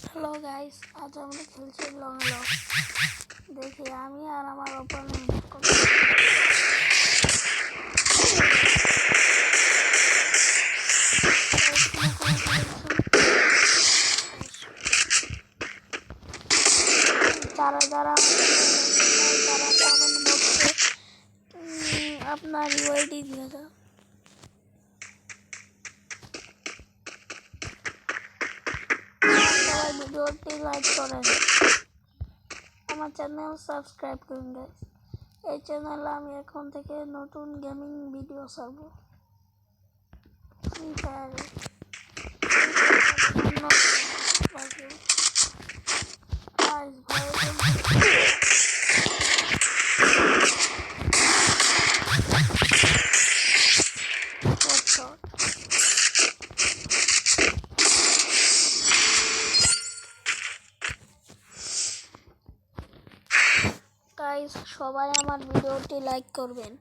Hello guys, আজ আমরা খেলছি লং লং। দেখি আমি আর আমার অপোনেন্ট যারা যারা তারা কমেন্ট বক্সে আপনার ইউআইডি দিয়ে দাও। সবাই ভিডিওটি লাইক করেন, আমার চ্যানেল সাবস্ক্রাইব করুন গাইস। এই চ্যানেলে আমি এখন থেকে নতুন গেমিং ভিডিও ছাড়ব। ফ্রি ফায়ারে গাইস, সবাই আমার ভিডিওটি লাইক করবেন,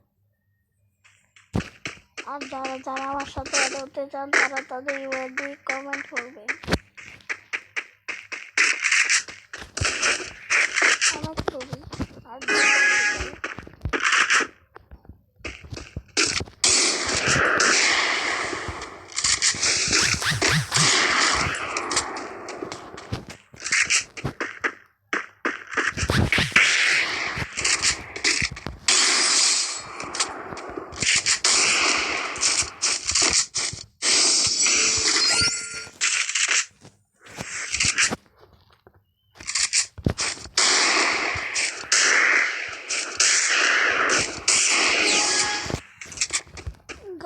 আর যারা যারা আমার সাথে অ্যাড হতে চান তারা তাদের ইউআইডি কমেন্ট করবেন। আমার ছবি আর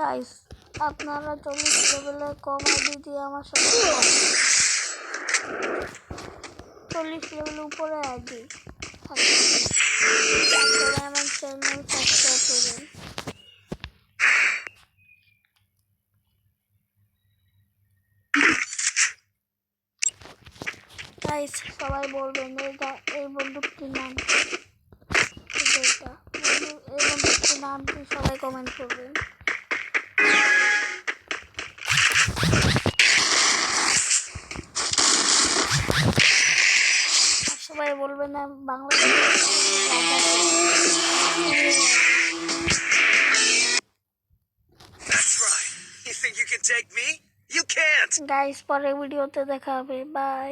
গাইস, আপনারা 40 লেভেলে কম আইডি দিয়ে আমার সাথে 40 লেভেল উপরে আইডি থাকবে, আমার চ্যানেল সাবস্ক্রাইব করবেন। গাইস, সবাই বলবেন এই বন্দুকটির নাম কি, এই বন্দুকটির নাম কি, সবাই কমেন্ট করবেন। সবাই বলবেন না বাংলাদেশ। গাইস, পরের ভিডিওতে দেখা হবে, বাই।